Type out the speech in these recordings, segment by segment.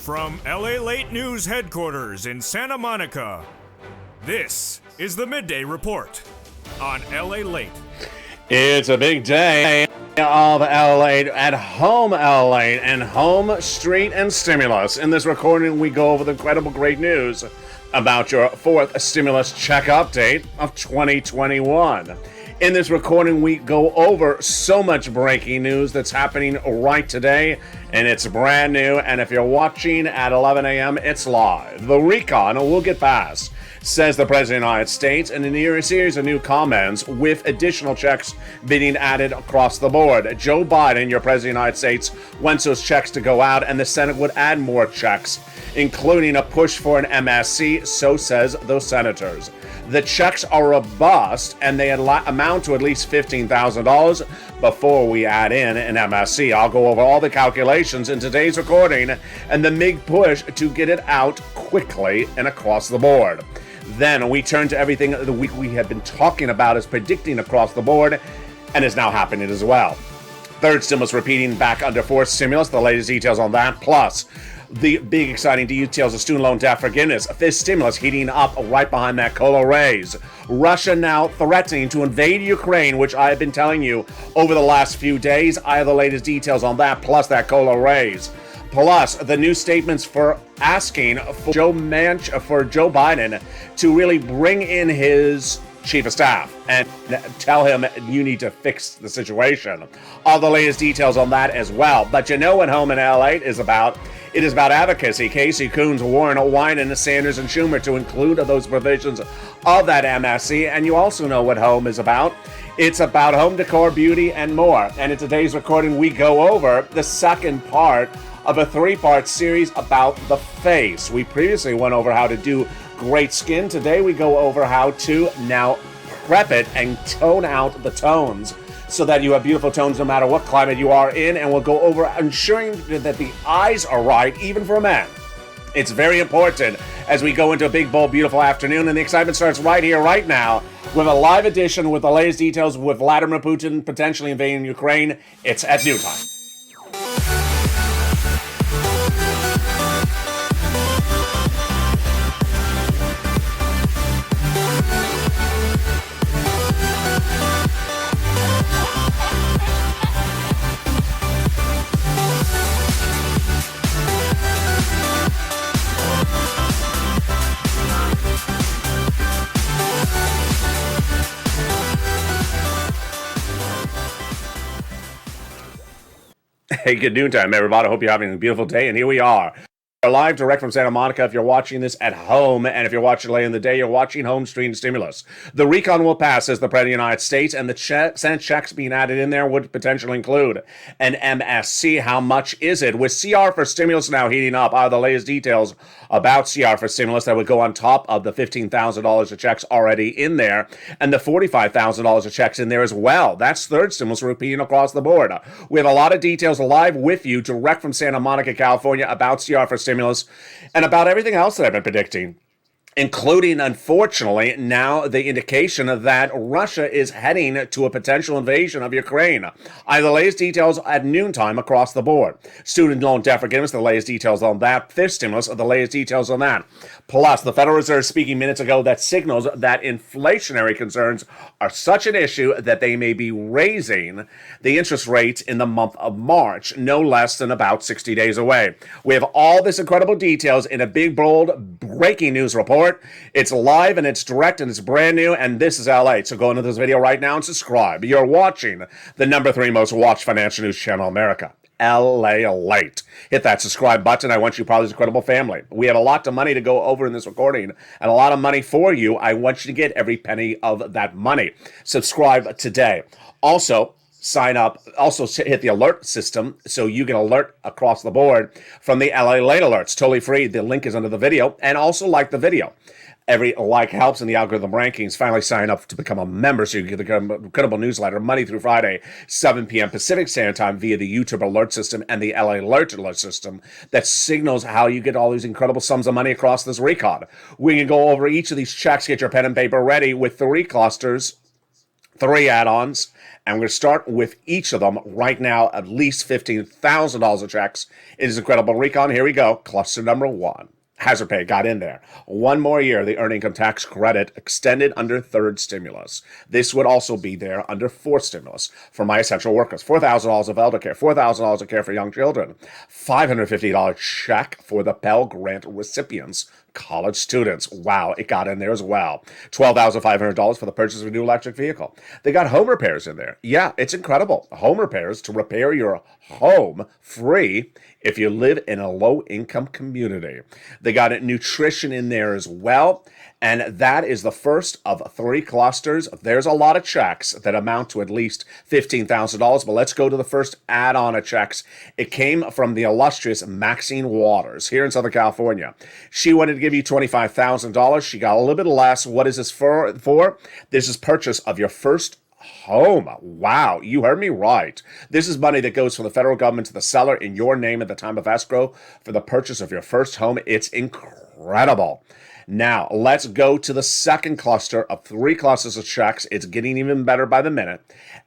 From LALATE News headquarters in Santa Monica, this is the Midday Report on LALATE. It's a big day of LALATE at home LALATE and home, street, and stimulus. In this recording, we go over the incredible great news about your fourth stimulus check update of 2021. In this recording, we go over so much breaking news that's happening right today, and it's brand new, and if you're watching at 11 a.m., it's live. The recon will get passed, says the President of the United States, and in a series of new comments with additional checks being added across the board. Joe Biden, your President of the United States, wants those checks to go out, and the Senate would add more checks, including a push for an MSC, so says those senators. The checks are robust, and they amount to at least $15,000 before we add in an MSC. I'll go over all the calculations in today's recording and the big push to get it out quickly and across the board. Then we turn to everything the week we have been talking about is predicting across the board, and is now happening as well. Third stimulus repeating back under fourth stimulus, the latest details on that, plus the big exciting details of student loan debt forgiveness. Fifth stimulus heating up right behind that COLA raise. Russia now threatening to invade Ukraine, which I have been telling you over the last few days. I have the latest details on that, plus that COLA raise. Plus, the new statements for asking for Joe Biden to really bring in his chief of staff and tell him you need to fix the situation. All the latest details on that as well. But you know what Home in LA is about. It is about advocacy. Casey, Coons, Warren, Wyden, Sanders, and Schumer to include those provisions of that MSC. And you also know what Home is about. It's about home decor, beauty, and more. And in today's recording, we go over the second part of a three-part series about the face. We previously went over how to do great skin. Today we go over how to now prep it and tone out the tones so that you have beautiful tones no matter what climate you are in, and we'll go over ensuring that the eyes are right, even for men. It's very important as we go into a big, bold, beautiful afternoon, and the excitement starts right here, right now, with a live edition with the latest details with Vladimir Putin potentially invading Ukraine. It's at noontime. Hey, good noontime, everybody. I hope you're having a beautiful day, and here we are. We're live direct from Santa Monica if you're watching this at home, and if you're watching later in the day, you're watching home stream stimulus. The recon will pass, as the President of the United States, and the Senate checks being added in there would potentially include an MSC. How much is it? With CR for stimulus now heating up, are the latest details about CR for stimulus that would go on top of the $15,000 of checks already in there, and the $45,000 of checks in there as well. That's third stimulus repeating across the board. We have a lot of details live with you direct from Santa Monica, California about CR for stimulus and about everything else that I've been predicting, including, unfortunately, now the indication that Russia is heading to a potential invasion of Ukraine. I have the latest details at noontime across the board. Student loan debt forgiveness, the latest details on that. Fifth stimulus, the latest details on that. Plus, the Federal Reserve speaking minutes ago that signals that inflationary concerns are such an issue that they may be raising the interest rates in the month of March, no less than about 60 days away. We have all this incredible details in a big, bold, breaking news report. It's live and it's direct and it's brand new, and this is LA. So go into this video right now and subscribe. You're watching the number 3 most watched financial news channel in America, LALATE. Hit that subscribe button. I want you part of this incredible family. We have a lot of money to go over in this recording and a lot of money for you. I want you to get every penny of that money. Subscribe today. Also, sign up. Also, hit the alert system so you get alert across the board from the LALATE alerts. Totally free. The link is under the video. And also like the video. Every like helps in the algorithm rankings. Finally sign up to become a member so you get the incredible newsletter Monday through Friday, 7 p.m. Pacific Standard Time via the YouTube alert system and the LALATE alert system that signals how you get all these incredible sums of money across this recon. We can go over each of these checks, get your pen and paper ready with 3 clusters 3 add-ons, and we're going to start with each of them right now, at least $15,000 of checks. It is Incredible Recon. Here we go. Cluster number 1. Hazard pay got in there. 1 more year, the earned income tax credit extended under 3rd stimulus. This would also be there under 4th stimulus for my essential workers. $4,000 of elder care, $4,000 of care for young children, $550 check for the Pell Grant recipients, college students. Wow, it got in there as well. $12,500 for the purchase of a new electric vehicle. They got home repairs in there. Yeah, it's incredible. Home repairs to repair your home free if you live in a low-income community. They got nutrition in there as well, and that is the first of 3 clusters. There's a lot of checks that amount to at least $15,000, but let's go to the first add-on of checks. It came from the illustrious Maxine Waters here in Southern California. She wanted to give you $25,000. She got a little bit less. What is this for? This is purchase of your first home. Wow, you heard me right. This is money that goes from the federal government to the seller in your name at the time of escrow for the purchase of your first home. It's incredible. Now, let's go to the second cluster of 3 clusters of checks. It's getting even better by the minute.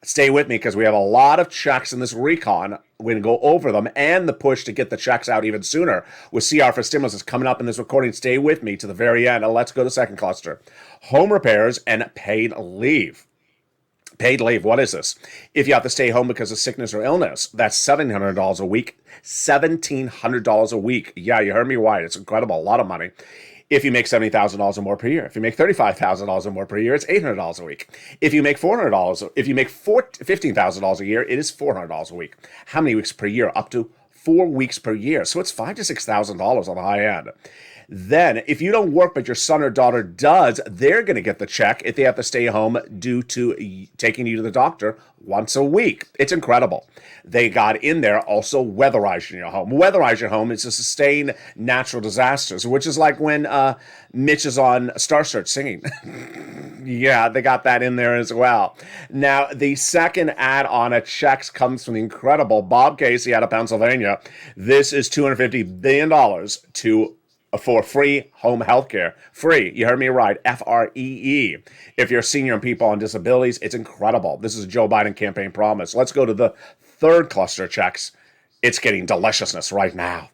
Stay with me because we have a lot of checks in this recon. We're going to go over them and the push to get the checks out even sooner with CR for stimulus is coming up in this recording. Stay with me to the very end. Now, let's go to second cluster. Home repairs and paid leave. Paid leave, what is this? If you have to stay home because of sickness or illness, that's $1,700 a week. $1,700 a week. Yeah, you heard me right. It's incredible. A lot of money. If you make $70,000 or more per year. If you make $35,000 or more per year, it's $800 a week. If you make $400, if you make $15,000 a year, it is $400 a week. How many weeks per year? Up to 4 weeks per year. So it's $5,000 to $6,000 on the high end. Then, if you don't work but your son or daughter does, they're going to get the check if they have to stay home due to taking you to the doctor once a week. It's incredible. They got in there also weatherizing your home. Weatherize your home is to sustain natural disasters, which is like when Mitch is on Star Search singing. Yeah, they got that in there as well. Now, the second add-on of checks comes from the incredible Bob Casey out of Pennsylvania. This is $250 billion for free home health care. Free. You heard me right. Free. If you're a senior and people on disabilities, it's incredible. This is a Joe Biden campaign promise. Let's go to the third cluster of checks. It's getting deliciousness right now.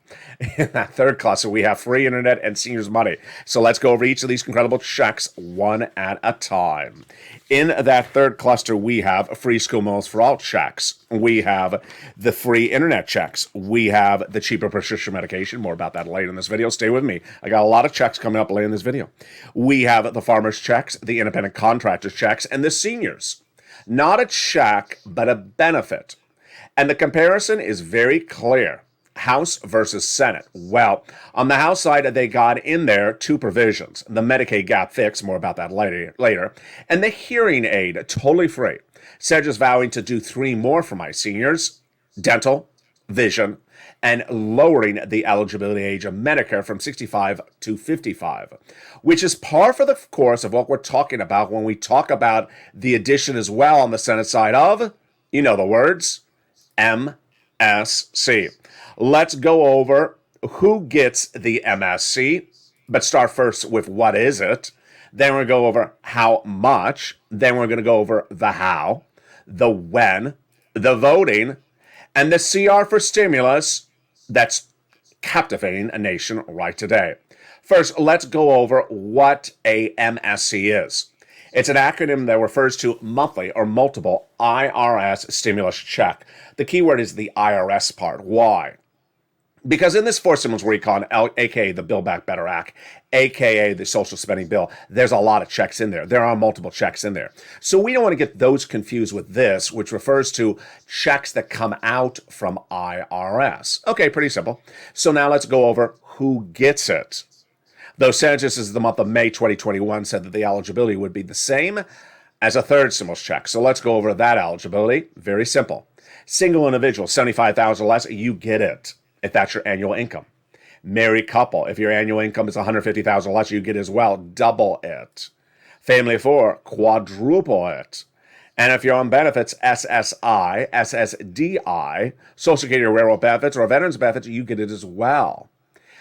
In that third cluster, we have free internet and seniors money. So let's go over each of these incredible checks one at a time. In that third cluster, we have free school meals for all checks. We have the free internet checks. We have the cheaper prescription medication. More about that later in this video. Stay with me. I got a lot of checks coming up later in this video. We have the farmers checks, the independent contractors checks, and the seniors. Not a check, but a benefit. And the comparison is very clear. House versus Senate. Well, on the House side, they got in there 2 provisions. The Medicaid gap fix, more about that later, and the hearing aid, totally free. Sedge vowing to do 3 more for my seniors, dental, vision, and lowering the eligibility age of Medicare from 65 to 55, which is par for the course of what we're talking about when we talk about the addition as well on the Senate side of, you know the words, MSC. Let's go over who gets the MSC, but start first with what is it. Then we're going to go over how much. Then we're going to go over the how, the when, the voting, and the CR for stimulus that's captivating a nation right today. First, let's go over what a MSC is. It's an acronym that refers to monthly or multiple IRS stimulus check. The key word is the IRS part. Why? Because in this fourth stimulus recon, aka the Build Back Better Act, aka the social spending bill, there's a lot of checks in there. There are multiple checks in there. So we don't want to get those confused with this, which refers to checks that come out from IRS. Okay, pretty simple. So now let's go over who gets it. Though census is the month of May 2021 said that the eligibility would be the same as a third stimulus check. So let's go over that eligibility. Very simple. Single individual, $75,000 or less, you get it if that's your annual income. Married couple, if your annual income is $150,000 or less, you get it as well. Double it. Family of 4, quadruple it. And if you're on benefits, SSI, SSDI, Social Security or Railroad benefits or Veterans benefits, you get it as well.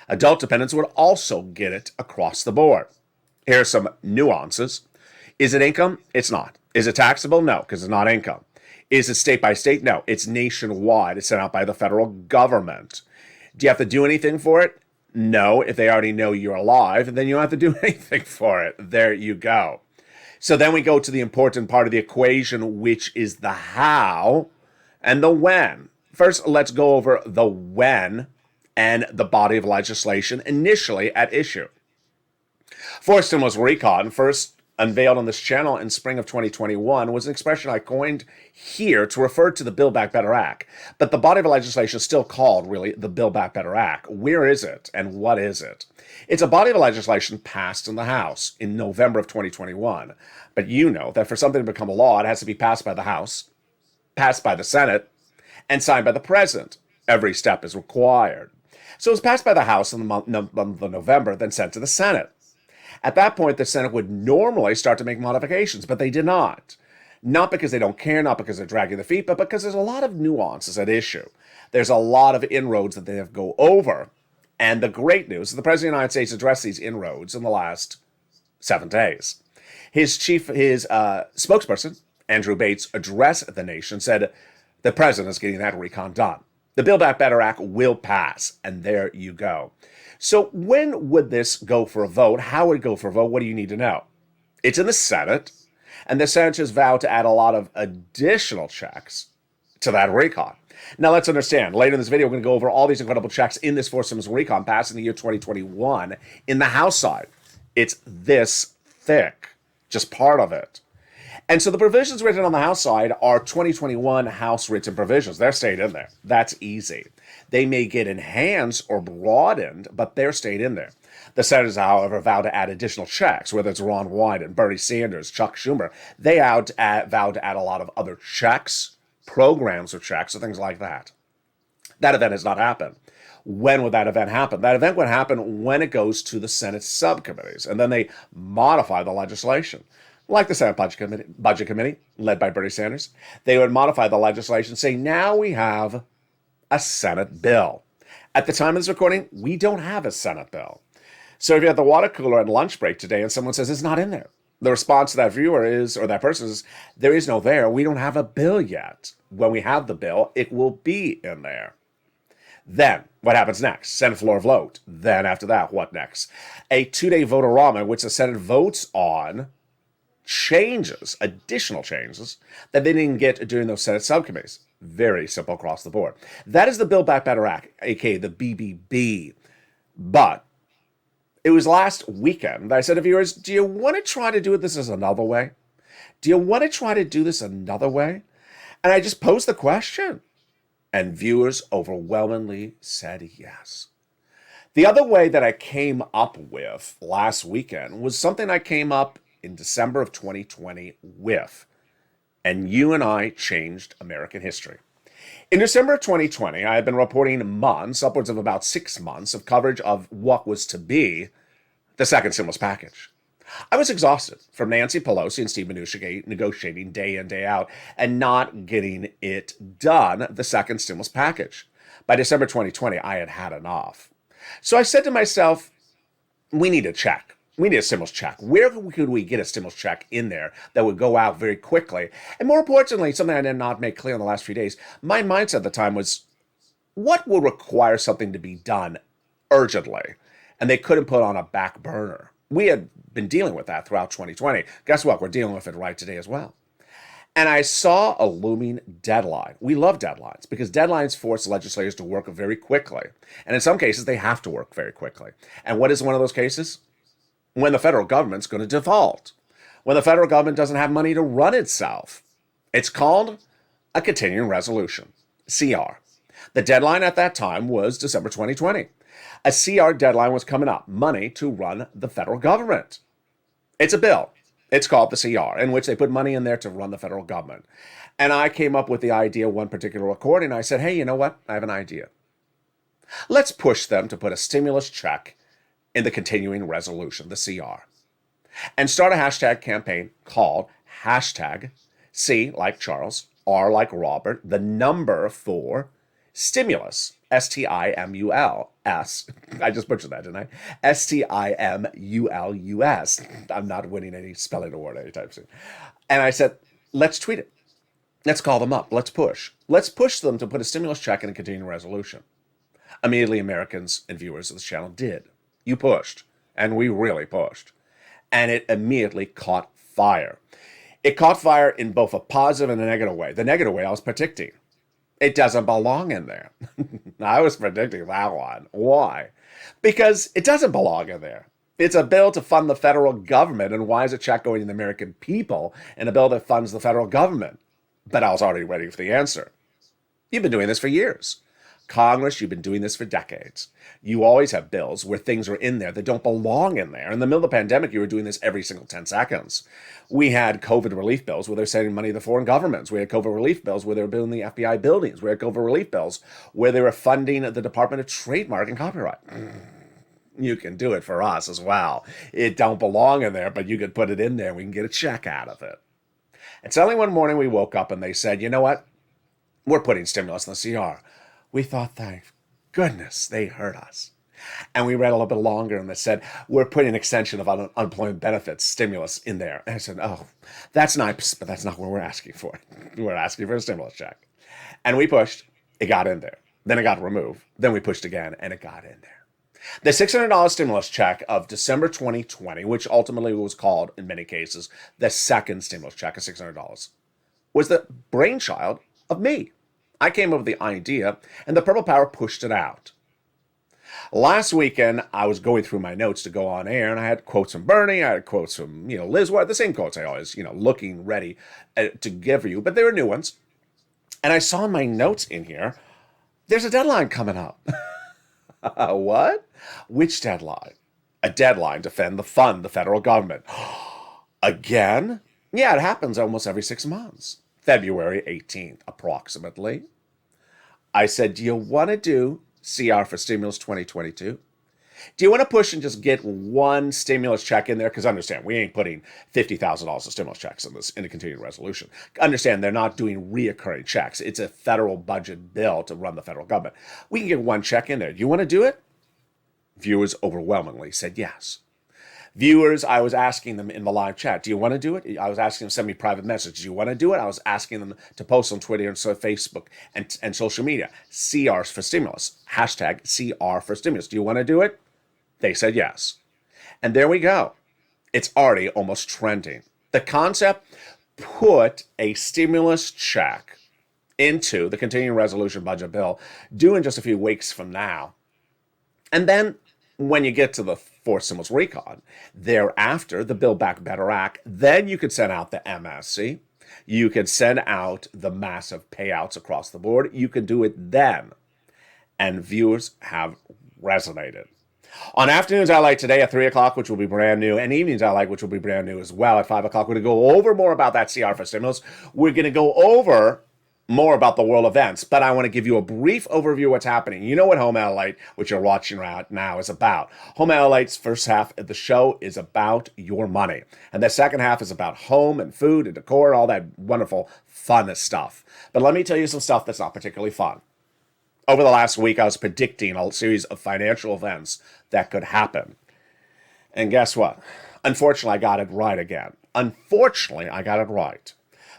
Adult dependents would also get it across the board. Here are some nuances. Is it income? It's not. Is it taxable? No, because it's not income. Is it state by state? No, it's nationwide. It's sent out by the federal government. Do you have to do anything for it? No. If they already know you're alive, then you don't have to do anything for it. There you go. So then we go to the important part of the equation, which is the how and the when. First, let's go over the when and the body of legislation initially at issue. Forced stimulus recon, first unveiled on this channel in spring of 2021, was an expression I coined here to refer to the Build Back Better Act. But the body of legislation is still called, really, the Build Back Better Act. Where is it and what is it? It's a body of legislation passed in the House in November of 2021. But you know that for something to become a law, it has to be passed by the House, passed by the Senate, and signed by the President. Every step is required. So it was passed by the House in the month of November, then sent to the Senate. At that point, the Senate would normally start to make modifications, but they did not. Not because they don't care, not because they're dragging their feet, but because there's a lot of nuances at issue. There's a lot of inroads that they have to go over. And the great news is the President of the United States addressed these inroads in the last 7 days. His spokesperson, Andrew Bates, addressed the nation, said the President is getting that recon done. The Build Back Better Act will pass, and there you go. So when would this go for a vote? How would it go for a vote? What do you need to know? It's in the Senate, and the senators vowed to add a lot of additional checks to that recon. Now let's understand, later in this video, we're going to go over all these incredible checks in this forced stimulus recon passed in the year 2021 in the House side. It's this thick, just part of it. And so the provisions written on the House side are 2021 House written provisions. They're stayed in there. That's easy. They may get enhanced or broadened, but they're stayed in there. The senators, however, vowed to add additional checks, whether it's Ron Wyden, Bernie Sanders, Chuck Schumer. They vowed to add a lot of other checks, programs or checks, or things like that. That event has not happened. When would that event happen? That event would happen when it goes to the Senate subcommittees, and then they modify the legislation. Like the Senate Budget Committee, led by Bernie Sanders. They would modify the legislation, saying, now we have a Senate bill. At the time of this recording, we don't have a Senate bill. So if you're at the water cooler at lunch break today and someone says it's not in there, the response to that viewer is, or that person is, there is no there. We don't have a bill yet. When we have the bill, it will be in there. Then, what happens next? Senate floor vote. Then after that, what next? A 2-day vote-a-rama, which the Senate votes on changes, additional changes, that they didn't get during those Senate subcommittees. Very simple across the board. That is the Build Back Better Act, aka the BBB. But it was last weekend that I said to viewers, do you want to try to do this as another way? Do you want to try to do this another way? And I just posed the question. And viewers overwhelmingly said yes. The other way that I came up with last weekend was something I came up in December of 2020 with, and you and I changed American history. In December of 2020, I had been reporting months, upwards of about 6 months, of coverage of what was to be the second stimulus package. I was exhausted from Nancy Pelosi and Steve Mnuchin negotiating day in, day out, and not getting it done, the second stimulus package. By December 2020, I had had enough. So I said to myself, we need a check. We need a stimulus check. Where could we get a stimulus check in there that would go out very quickly? And more importantly, something I did not make clear in the last few days, my mindset at the time was, what will require something to be done urgently? And they couldn't put on a back burner. We had been dealing with that throughout 2020. Guess what? We're dealing with it right today as well. And I saw a looming deadline. We love deadlines because deadlines force legislators to work very quickly. And in some cases, they have to work very quickly. And what is one of those cases? When the federal government's going to default. When the federal government doesn't have money to run itself. It's called a continuing resolution, CR. The deadline at that time was December 2020. A CR deadline was coming up, money to run the federal government. It's a bill. It's called the CR, in which they put money in there to run the federal government. And I came up with the idea one particular recording. I said, hey, you know what? I have an idea. Let's push them to put a stimulus check in the continuing resolution, the CR, and start a hashtag campaign called hashtag C like Charles, R like Robert, the number 4, Stimulus, S-T-I-M-U-L-S. I just butchered that, didn't I? S-T-I-M-U-L-U-S. I'm not winning any spelling award anytime soon. And I said, let's tweet it. Let's call them up. Let's push. Let's push them to put a stimulus check in a continuing resolution. Immediately, Americans and viewers of this channel did. You pushed, and we really pushed. And it immediately caught fire. It caught fire in both a positive and a negative way. The negative way I was predicting. It doesn't belong in there. I was predicting that one. Why? Because it doesn't belong in there. It's a bill to fund the federal government, and why is a check going to the American people in a bill that funds the federal government? But I was already ready for the answer. You've been doing this for years. Congress, you've been doing this for decades. You always have bills where things are in there that don't belong in there. In the middle of the pandemic, you were doing this every single 10 seconds. We had COVID relief bills where they're sending money to foreign governments. We had COVID relief bills where they were building the FBI buildings. We had COVID relief bills where they were funding the Department of Trademark and Copyright. You can do it for us as well. It don't belong in there, but you can put it in there. We can get a check out of it. And suddenly one morning we woke up and they said, you know what? We're putting stimulus in the CR. We thought, thank goodness they heard us. And we read a little bit longer and they said, we're putting an extension of unemployment benefits stimulus in there. And I said, oh, that's nice, but that's not what we're asking for. We're asking for a stimulus check. And we pushed, it got in there. Then it got removed. Then we pushed again and it got in there. The $600 stimulus check of December 2020, which ultimately was called, in many cases, the second stimulus check of $600, was the brainchild of me. I came up with the idea, and the Purple Power pushed it out. Last weekend, I was going through my notes to go on air, and I had quotes from Bernie, I had quotes from, Liz, the same quotes I always, looking ready to give you, but they were new ones. And I saw in my notes in here, there's a deadline coming up. What? Which deadline? A deadline to fund the federal government. Again? Yeah, it happens almost every 6 months. February 18th, approximately. I said, do you want to do CR for Stimulus 2022? Do you want to push and just get one stimulus check in there? Because understand, we ain't putting $50,000 of stimulus checks in a continuing resolution. Understand, they're not doing reoccurring checks. It's a federal budget bill to run the federal government. We can get one check in there. Do you want to do it? Viewers overwhelmingly said yes. Viewers, I was asking them in the live chat, do you want to do it? I was asking them to send me private messages. Do you want to do it? I was asking them to post on Twitter and Facebook and social media. CRs for stimulus. Hashtag CR for stimulus. Do you want to do it? They said yes. And there we go. It's already almost trending. The concept, put a stimulus check into the continuing resolution budget bill due in just a few weeks from now. And then when you get to the fourth stimulus recon, thereafter, the Build Back Better Act, then you could send out the MSC. You could send out the massive payouts across the board. You could do it then. And viewers have resonated. On Afternoons I Like today at 3 o'clock, which will be brand new, and Evenings I Like, which will be brand new as well at 5 o'clock, we're going to go over more about that CR for stimulus. We're going to go over more about the world events, but I want to give you a brief overview of what's happening. You know what Home LALATE, which you're watching right now, is about. Home LALATE's first half of the show is about your money, and the second half is about home and food and decor and all that wonderful fun stuff. But let me tell you some stuff that's not particularly fun. Over the last week, I was predicting a series of financial events that could happen. And guess what? Unfortunately, I got it right again. Unfortunately, I got it right.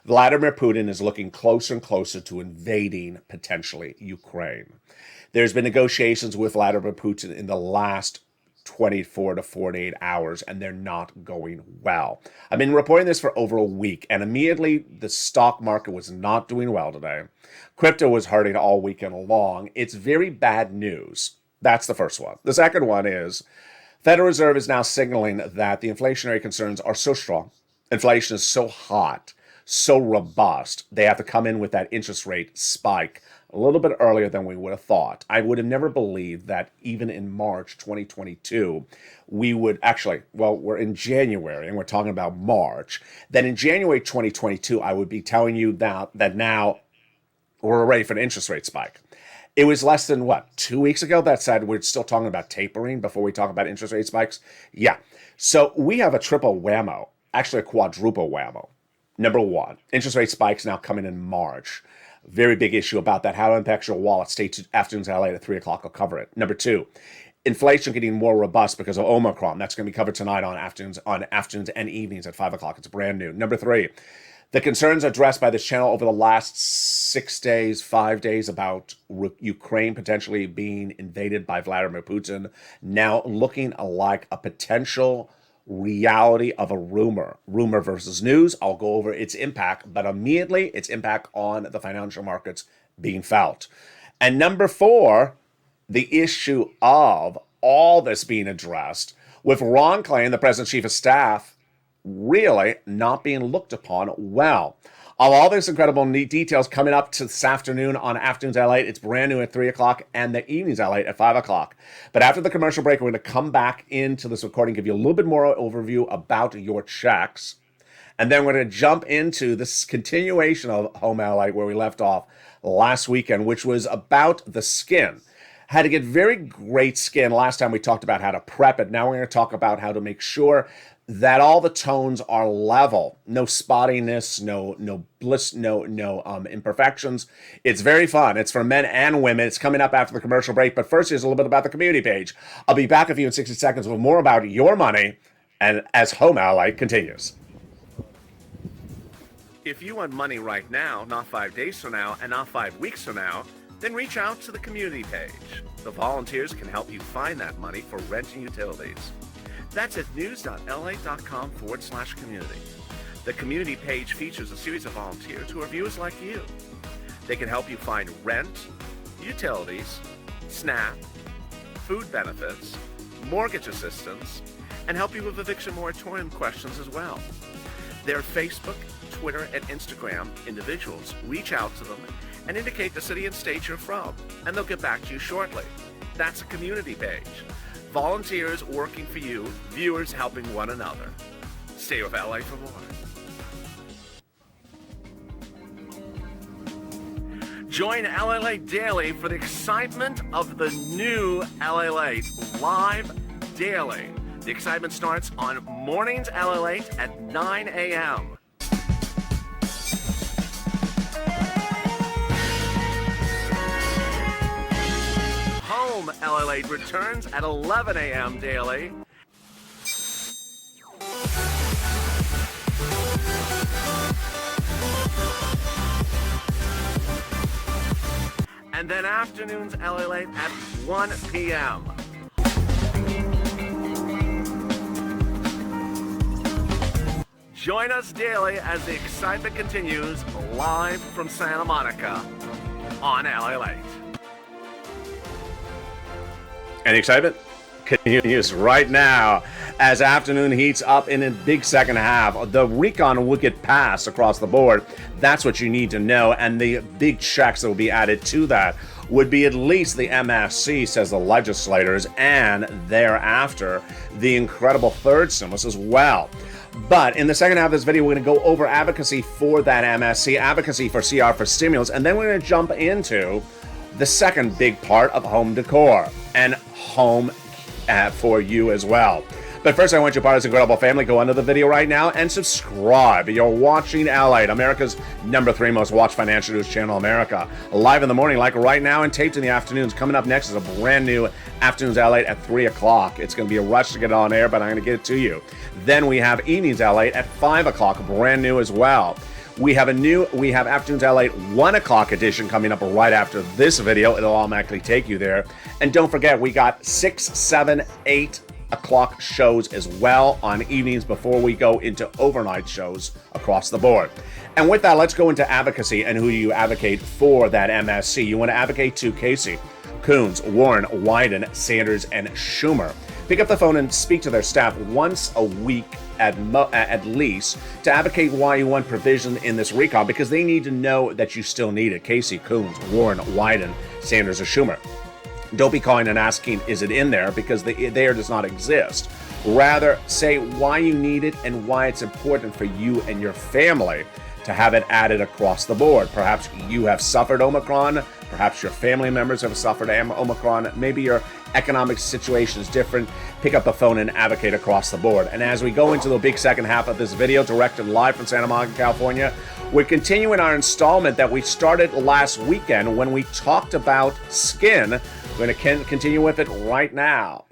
Vladimir Putin is looking closer and closer to invading, potentially, Ukraine. There's been negotiations with Vladimir Putin in the last 24 to 48 hours, and they're not going well. I've been reporting this for over a week, and immediately the stock market was not doing well today. Crypto was hurting all weekend long. It's very bad news. That's the first one. The second one is Federal Reserve is now signaling that the inflationary concerns are so strong, inflation is so hot, so robust, they have to come in with that interest rate spike a little bit earlier than we would have thought. I would have never believed that even in March 2022, we would actually, we're in January and we're talking about March. Then in January 2022, I would be telling you that now we're ready for an interest rate spike. It was less than, 2 weeks ago that said we're still talking about tapering before we talk about interest rate spikes? Yeah. So we have a triple whammo, actually a quadruple whammo. Number one, interest rate spikes now coming in March. Very big issue about that. How it impacts your wallet. Stay tuned. Afternoons LA at 3 o'clock. I'll cover it. Number 2, inflation getting more robust because of Omicron. That's going to be covered tonight on afternoons and evenings at 5 o'clock. It's brand new. Number 3, the concerns addressed by this channel over the last 5 days about Ukraine potentially being invaded by Vladimir Putin, now looking like a potential reality of a rumor versus news. I'll go over its impact, but immediately its impact on the financial markets being felt. And number 4, the issue of all this being addressed with Ron Klain, the President's Chief of Staff, really not being looked upon well. All this incredible neat details coming up to this afternoon on Afternoons LA. It's brand new at 3 o'clock and the evenings LA at 5 o'clock. But after the commercial break, we're going to come back into this recording, give you a little bit more overview about your checks. And then we're going to jump into this continuation of Home LA where we left off last weekend, which was about the skin. Had to get very great skin. Last time we talked about how to prep it. Now we're going to talk about how to make sure that all the tones are level, no spottiness, no bliss, no imperfections. It's very fun. It's for men and women. It's coming up after the commercial break. But first, here's a little bit about the community page. I'll be back with you in 60 seconds with more about your money, and as Home Ally continues. If you want money right now, not 5 days from now, and not 5 weeks from now, then reach out to the community page. The volunteers can help you find that money for rent and utilities. That's at news.la.com/community. The community page features a series of volunteers who are viewers like you. They can help you find rent, utilities, SNAP, food benefits, mortgage assistance, and help you with eviction moratorium questions as well. Their Facebook, Twitter, and Instagram individuals reach out to them and indicate the city and state you're from, and they'll get back to you shortly. That's a community page. Volunteers working for you, viewers helping one another. Stay with LA for more. Join LALATE Daily for the excitement of the new LALATE live daily. The excitement starts on mornings LALATE at 9 a.m. Home LALATE returns at 11 a.m. daily. And then afternoons LALATE at 1 p.m. Join us daily as the excitement continues live from Santa Monica on LALATE. And excitement continues right now as afternoon heats up in a big second half. The recon will get passed across the board. That's what you need to know. And the big checks that will be added to that would be at least the MSC, says the legislators, and thereafter the incredible third stimulus as well. But in the second half of this video, we're going to go over advocacy for that MSC, advocacy for CR for stimulus, and then we're going to jump into the second big part of home decor and home for you as well. But first, I want you part of this incredible family. Go under the video right now and subscribe. You're watching LALATE, America's #3 most watched financial news channel, America. Live in the morning, like right now, and taped in the afternoons. Coming up next is a brand new Afternoons LALATE at 3 o'clock. It's going to be a rush to get it on air, but I'm going to get it to you. Then we have Evenings LALATE at 5 o'clock, brand new as well. We have Afternoons LALATE 1 o'clock edition coming up right after this video. It'll automatically take you there. And don't forget, we got 6, 7, 8 o'clock shows as well on evenings before we go into overnight shows across the board. And with that, let's go into advocacy and who you advocate for that MSC. You want to advocate to Casey, Coons, Warren, Wyden, Sanders, and Schumer. Pick up the phone and speak to their staff once a week at least to advocate why you want provision in this recall, because they need to know that you still need it. Casey, Coons, Warren, Wyden, Sanders, or Schumer. Don't be calling and asking, is it in there? Because there does not exist. Rather, say why you need it and why it's important for you and your family to have it added across the board. Perhaps you have suffered Omicron. Perhaps your family members have suffered Omicron. Maybe your economic situation is different. Pick up the phone and advocate across the board. And as we go into the big second half of this video, directed live from Santa Monica, California, We're continuing our installment that we started last weekend when we talked about skin. We're going to continue with it right now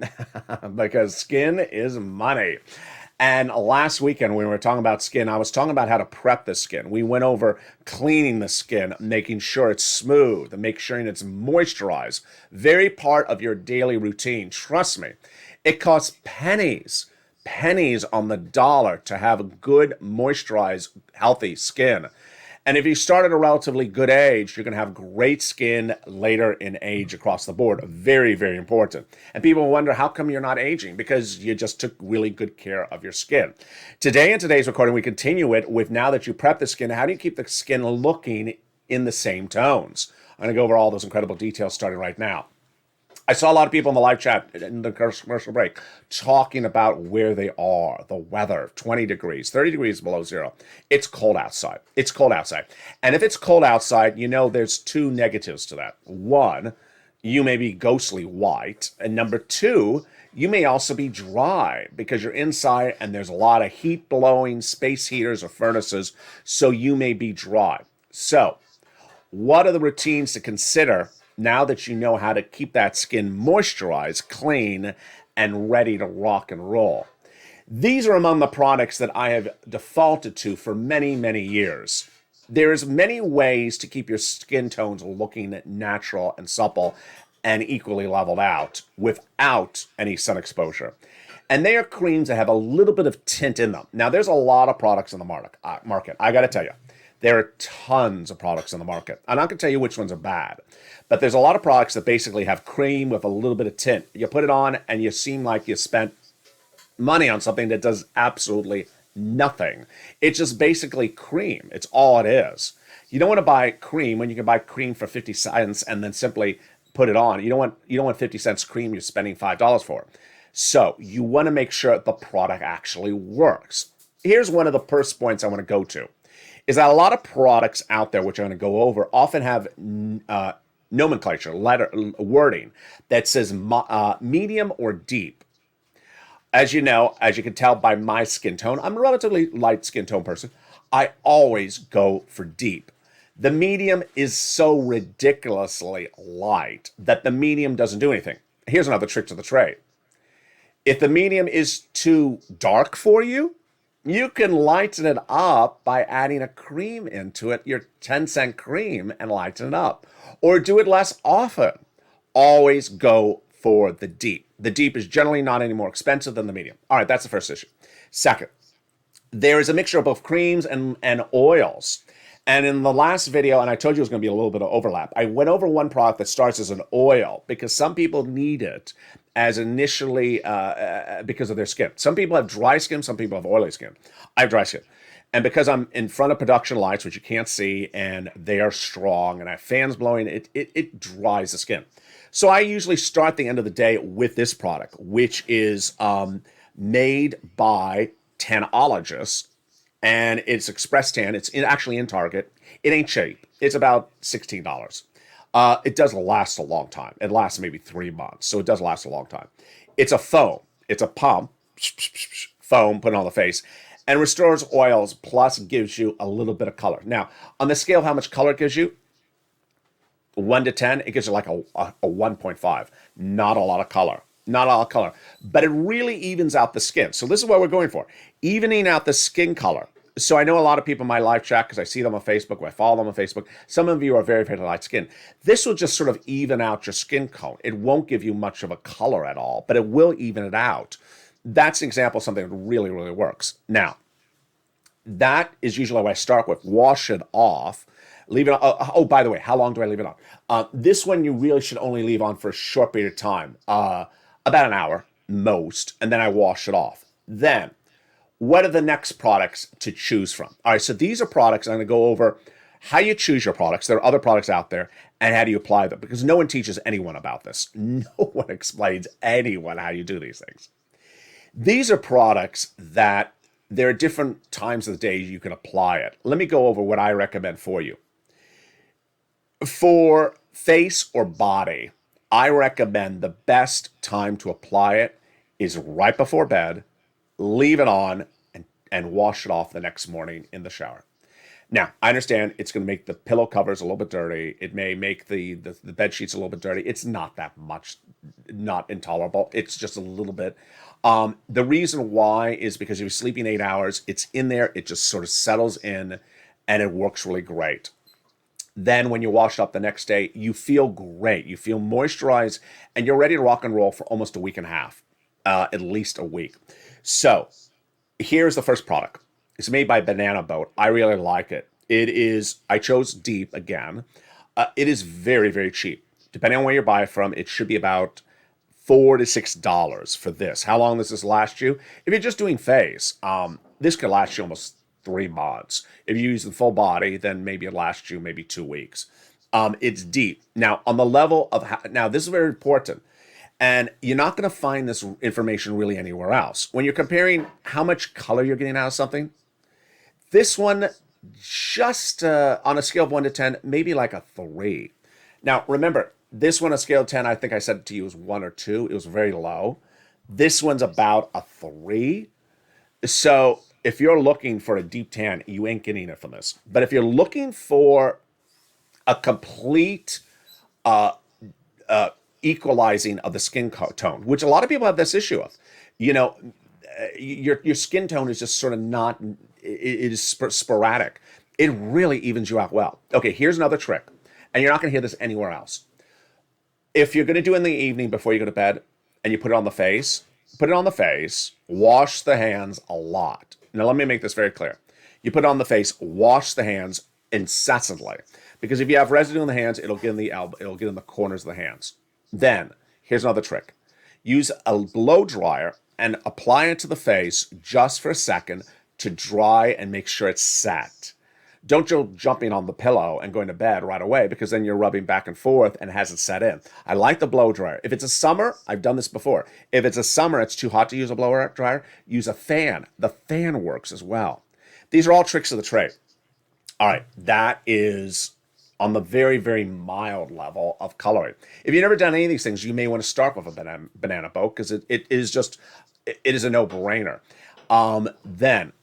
because skin is money. And last weekend, when we were talking about skin, I was talking about how to prep the skin. We went over cleaning the skin, making sure it's smooth, and making sure it's moisturized. Very part of your daily routine. Trust me, it costs pennies on the dollar to have a good, moisturized, healthy skin. And if you start at a relatively good age, you're going to have great skin later in age across the board. Very, very important. And people wonder, how come you're not aging? Because you just took really good care of your skin. Today, in today's recording, we continue it with, now that you prep the skin, how do you keep the skin looking in the same tones? I'm going to go over all those incredible details starting right now. I saw a lot of people in the live chat in the commercial break talking about where they are, the weather, 20 degrees, 30 degrees below zero. It's cold outside. It's cold outside. And if it's cold outside, you know there's two negatives to that. One, you may be ghostly white. And number two, you may also be dry because you're inside and there's a lot of heat blowing, space heaters or furnaces, so you may be dry. So, what are the routines to consider now that you know how to keep that skin moisturized, clean, and ready to rock and roll? These are among the products that I have defaulted to for many, many years. There's many ways to keep your skin tones looking natural and supple and equally leveled out without any sun exposure. And they are creams that have a little bit of tint in them. Now, there's a lot of products in the market. I got to tell you, there are tons of products in the market. I'm not going to tell you which ones are bad, but there's a lot of products that basically have cream with a little bit of tint. You put it on and you seem like you spent money on something that does absolutely nothing. It's just basically cream. It's all it is. You don't want to buy cream when you can buy cream for 50 cents and then simply put it on. You don't want 50 cents cream you're spending $5 for. So you want to make sure the product actually works. Here's one of the first points I want to go to. Is that a lot of products out there, which I'm going to go over, often have nomenclature, wording that says medium or deep. As you know, as you can tell by my skin tone, I'm a relatively light skin tone person. I always go for deep. The medium is so ridiculously light that the medium doesn't do anything. Here's another trick to the trade. If the medium is too dark for you, you can lighten it up by adding a cream into it, your 10-cent cream, and lighten it up. Or do it less often. Always go for the deep. The deep is generally not any more expensive than the medium. All right, that's the first issue. Second, there is a mixture of both creams and oils. And in the last video, and I told you it was going to be a little bit of overlap, I went over one product that starts as an oil because some people need it as initially because of their skin. Some people have dry skin, some people have oily skin. I have dry skin. And because I'm in front of production lights, which you can't see, and they are strong, and I have fans blowing, it dries the skin. So I usually start the end of the day with this product, which is made by tanologists, and it's Express Tan. It's actually in Target. It ain't cheap. It's about $16. It does last a long time. It lasts maybe 3 months, so it does last a long time. It's a foam. It's a pump, foam, put it on the face, and restores oils, plus gives you a little bit of color. Now, on the scale of how much color it gives you, 1 to 10, it gives you like a 1.5. Not a lot of color. Not a lot of color. But it really evens out the skin. So this is what we're going for. Evening out the skin color. So I know a lot of people in my live chat, because I see them on Facebook, or I follow them on Facebook. Some of you are very, very light skin. This will just sort of even out your skin tone. It won't give you much of a color at all, but it will even it out. That's an example of something that really, really works. Now, that is usually what I start with. Wash it off. Leave it on. Oh, by the way, how long do I leave it on? This one you really should only leave on for a short period of time. About an hour, most. And then I wash it off. Then, what are the next products to choose from? All right, so these are products. I'm going to go over how you choose your products. There are other products out there. And how do you apply them? Because no one teaches anyone about this. No one explains anyone how you do these things. These are products that there are different times of the day you can apply it. Let me go over what I recommend for you. For face or body, I recommend the best time to apply it is right before bed. Leave it on and wash it off the next morning in the shower. Now, I understand it's going to make the pillow covers a little bit dirty. It may make the bed sheets a little bit dirty. It's not that much, not intolerable. It's just a little bit. The reason why is because if you're sleeping 8 hours, it's in there. It just sort of settles in, and it works really great. Then when you wash up the next day, you feel great. You feel moisturized, and you're ready to rock and roll for almost a week and a half, at least a week. So here's the first product. It's made by Banana Boat. I really like it. I chose Deep again. It is very, very cheap. Depending on where you buy it from, it should be about $4 to $6 for this. How long does this last you? If you're just doing face, this could last you almost 3 months. If you use the full body, then maybe it lasts you maybe 2 weeks. It's deep. Now, on the level of, now this is very important. And you're not going to find this information really anywhere else. When you're comparing how much color you're getting out of something, this one, just on a scale of 1 to 10, maybe like a 3. Now, remember, this one, a scale of 10, I think I said to you was 1 or 2. It was very low. This one's about a 3. So if you're looking for a deep tan, you ain't getting it from this. But if you're looking for a complete equalizing of the skin tone, which a lot of people have this issue of, your skin tone is just sort of not, it is sporadic. It really evens you out well. Okay, here's another trick, and you're not going to hear this anywhere else. If you're going to do it in the evening before you go to bed and you put it on the face, wash the hands a lot. Now, let me make this very clear. You put it on the face, wash the hands incessantly, because if you have residue in the hands, it'll get in the elbow, it'll get in the corners of the hands. Then, here's another trick. Use a blow dryer and apply it to the face just for a second to dry and make sure it's set. Don't go jumping on the pillow and going to bed right away, because then you're rubbing back and forth and it hasn't set in. I like the blow dryer. If it's a summer, I've done this before. If it's a summer, it's too hot to use a blow dryer, use a fan. The fan works as well. These are all tricks of the trade. All right, that is on the very, very mild level of coloring. If you've never done any of these things, you may want to start with a banana boat, because it is a no-brainer. Then,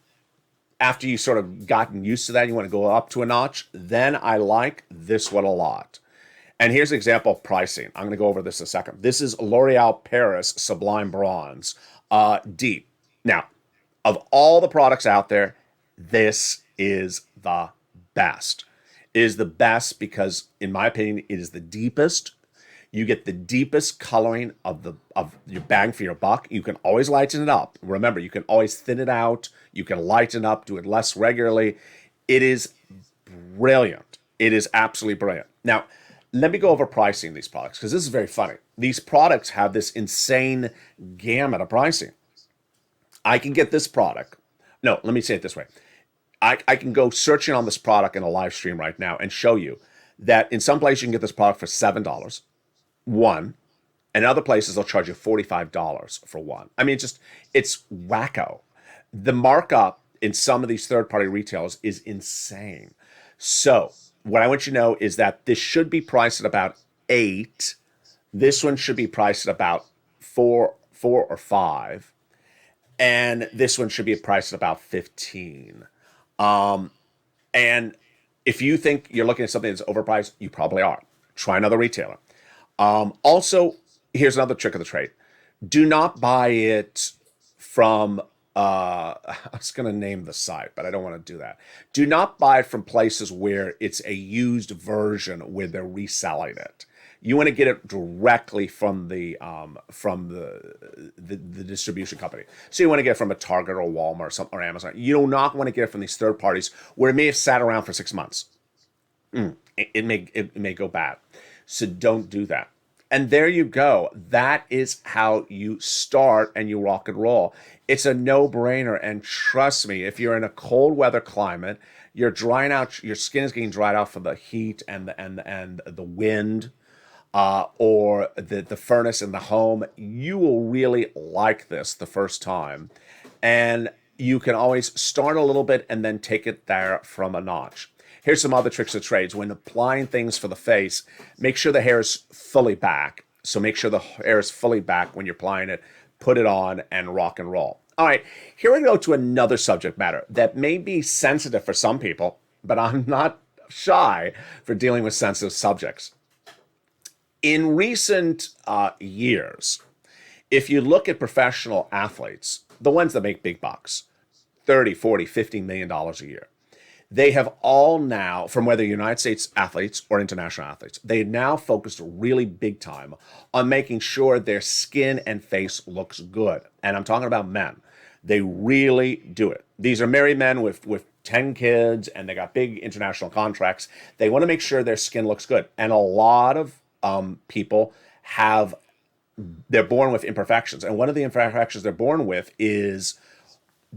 after you sort of gotten used to that, you want to go up to a notch, then I like this one a lot. And here's an example of pricing. I'm going to go over this in a second. This is L'Oreal Paris Sublime Bronze Deep. Now, of all the products out there, this is the best. It is the best because, in my opinion, it is the deepest. You get the deepest coloring of your bang for your buck. You can always lighten it up. Remember, you can always thin it out. You can lighten up, do it less regularly. It is brilliant. It is absolutely brilliant. Now, let me go over pricing these products, because this is very funny. These products have this insane gamut of pricing. I can get this product. No, let me say it this way. I can go searching on this product in a live stream right now and show you that in some places you can get this product for $7, one, and other places they'll charge you $45 for one. I mean, it's wacko. The markup in some of these third-party retailers is insane. So what I want you to know is that this should be priced at about 8. This one should be priced at about 4 or 5. And this one should be priced at about 15. And if you think you're looking at something that's overpriced, you probably are. Try another retailer. Also, here's another trick of the trade. Do not buy it from, I was going to name the site, but I don't want to do that. Do not buy it from places where it's a used version where they're reselling it. You want to get it directly from the distribution company. So you want to get it from a Target or Walmart or Amazon. You do not want to get it from these third parties where it may have sat around for 6 months. It may go bad. So don't do that. And there you go. That is how you start and you rock and roll. It's a no-brainer. And trust me, if you're in a cold weather climate, you're drying out, your skin is getting dried out from the heat and the wind. Or the furnace in the home, you will really like this the first time. And you can always start a little bit and then take it there from a notch. Here's some other tricks of trades. When applying things for the face, make sure the hair is fully back. So make sure the hair is fully back when you're applying it. Put it on and rock and roll. All right, here we go to another subject matter that may be sensitive for some people. but I'm not shy for dealing with sensitive subjects. In recent years, if you look at professional athletes, the ones that make big bucks, 30, 40, $50 million a year, they have all now, from whether United States athletes or international athletes, they now focused really big time on making sure their skin and face looks good. And I'm talking about men. They really do it. These are married men with 10 kids, and they got big international contracts. They want to make sure their skin looks good. And a lot of people they're born with imperfections. And one of the imperfections they're born with is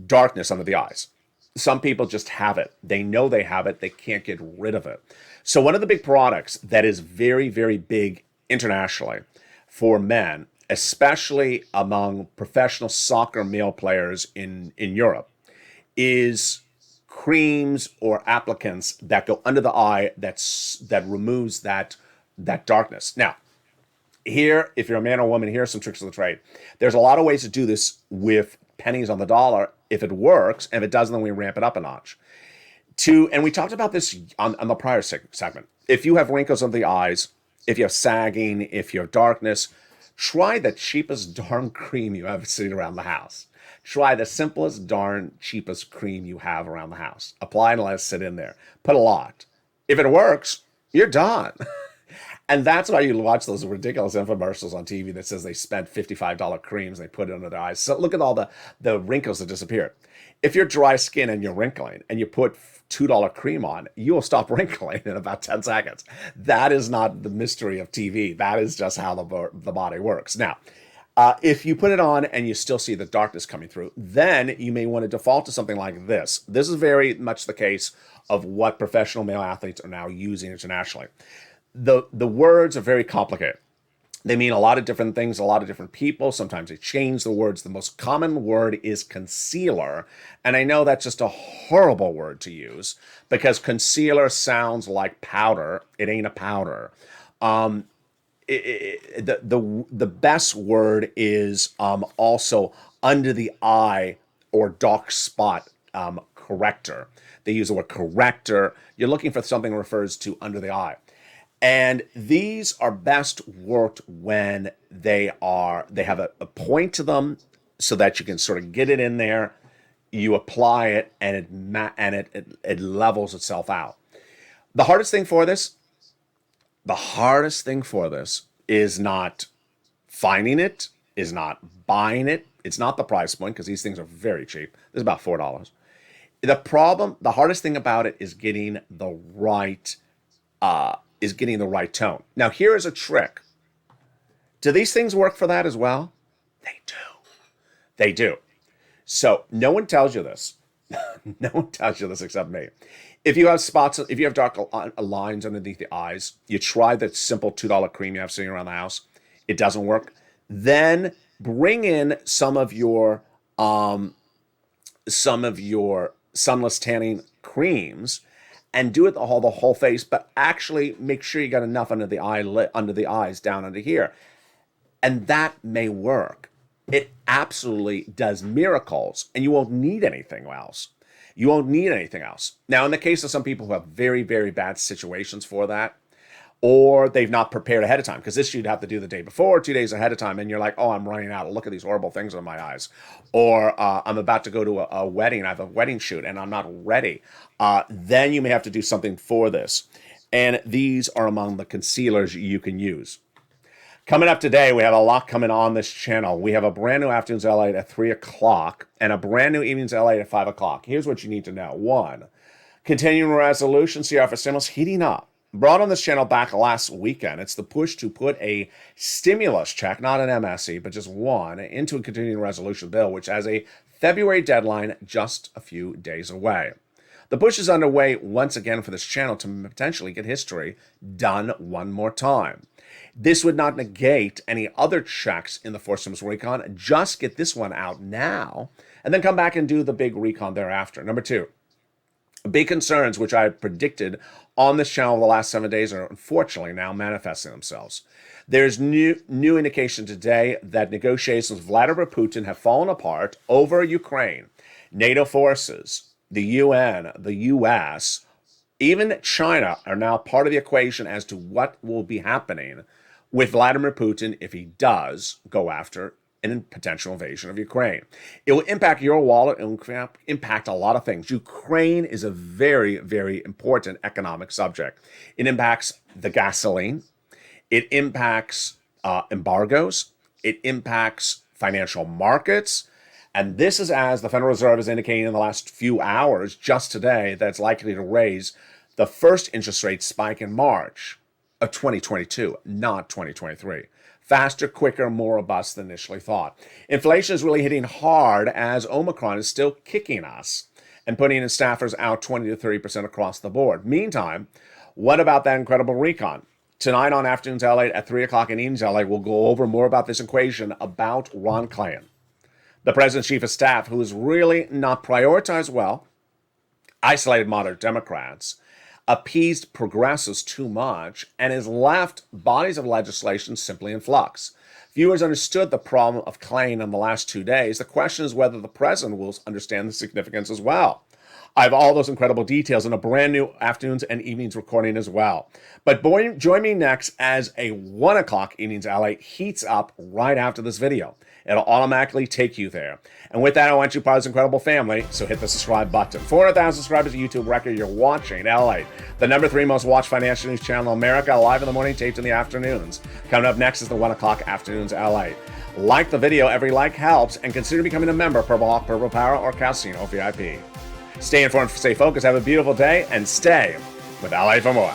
darkness under the eyes. Some people just have it. They know they have it. They can't get rid of it. So one of the big products that is very, very big internationally for men, especially among professional soccer male players in Europe, is creams or applicants that go under the eye that removes that darkness. Now, here, if you're a man or woman, here are some tricks of the trade. There's a lot of ways to do this with pennies on the dollar if it works, and if it doesn't, then we ramp it up a notch. And we talked about this on the prior segment. If you have wrinkles under the eyes, if you have sagging, if you have darkness, try the cheapest darn cream you have sitting around the house. Try the simplest darn cheapest cream you have around the house. Apply and let it sit in there. Put a lot. If it works, you're done. And that's why you watch those ridiculous infomercials on TV that says they spent $55 creams, they put it under their eyes. So look at all the wrinkles that disappear. If you're dry skin and you're wrinkling and you put $2 cream on, you will stop wrinkling in about 10 seconds. That is not the mystery of TV. That is just how the body works. Now, if you put it on and you still see the darkness coming through, then you may want to default to something like this. This is very much the case of what professional male athletes are now using internationally. The words are very complicated. They mean a lot of different things, a lot of different people. Sometimes they change the words. The most common word is concealer. And I know that's just a horrible word to use because concealer sounds like powder. It ain't a powder. The best word is also under the eye or dark spot corrector. They use the word corrector. You're looking for something that refers to under the eye. And these are best worked when they have a point to them so that you can sort of get it in there. You apply it and it levels itself out. The hardest thing for this is not finding it, is not buying it. It's not the price point because these things are very cheap. This is about $4. The hardest thing about it is getting the right tone. Now, here is a trick. Do these things work for that as well? They do. They do. So no one tells you this. No one tells you this except me. If you have spots, if you have dark lines underneath the eyes, you try the simple $2 cream you have sitting around the house. It doesn't work. Then bring in some of your sunless tanning creams and do it the whole face, but actually make sure you got enough under the eyes, down under here. And that may work. It absolutely does miracles, and you won't need anything else. Now, in the case of some people who have very, very bad situations for that, or they've not prepared ahead of time, because this you'd have to do the day before, 2 days ahead of time, and you're like, oh, I'm running out. Look at these horrible things on my eyes. Or I'm about to go to a wedding. I have a wedding shoot, and I'm not ready. Then you may have to do something for this. And these are among the concealers you can use. Coming up today, we have a lot coming on this channel. We have a brand new Afternoons LA at 3 o'clock and a brand new Evenings LA at 5 o'clock. Here's what you need to know. 1, continuing resolution, CR for stimulus, heating up. Brought on this channel back last weekend. It's the push to put a stimulus check, not an MSE, but just one, into a continuing resolution bill, which has a February deadline just a few days away. The push is underway once again for this channel to potentially get history done one more time. This would not negate any other checks in the fourth stimulus recon. Just get this one out now, and then come back and do the big recon thereafter. Number 2. Big concerns, which I predicted on this channel the last 7 days, are unfortunately now manifesting themselves. There's new indication today that negotiations with Vladimir Putin have fallen apart over Ukraine. NATO forces, the UN, the US, Even China are now part of the equation as to what will be happening with Vladimir Putin if he does go after a potential invasion of Ukraine. It will impact your wallet and impact a lot of things. Ukraine is a very, very important economic subject. It impacts the gasoline. It impacts embargoes. It impacts financial markets. And this is as the Federal Reserve is indicating in the last few hours, just today, that it's likely to raise the first interest rate spike in March of 2022, not 2023. Faster, quicker, more robust than initially thought. Inflation is really hitting hard as Omicron is still kicking us and putting in staffers out 20 to 30% across the board. Meantime, what about that incredible recon? Tonight on Afternoons LA at 3 o'clock in Evenings LA, we'll go over more about this equation about Ron Klain, the president's chief of staff, who is really not prioritized well, isolated moderate Democrats, appeased progressives too much, and has left bodies of legislation simply in flux. Viewers understood the problem of Klain in the last 2 days. The question is whether the president will understand the significance as well. I have all those incredible details in a brand new Afternoons and Evenings recording as well. But join me next as a 1 o'clock Evenings LA heats up right after this video. It'll automatically take you there. And with that, I want you part of this incredible family, so hit the subscribe button. 400,000 subscribers, YouTube record. You're watching LA, the #3 most watched financial news channel in America, live in the morning, taped in the afternoons. Coming up next is the 1 o'clock Afternoons LA. Like the video, every like helps, and consider becoming a member, Purple Hawk, Purple Power, or Casino VIP. Stay informed, stay focused, have a beautiful day, and stay with LA for more.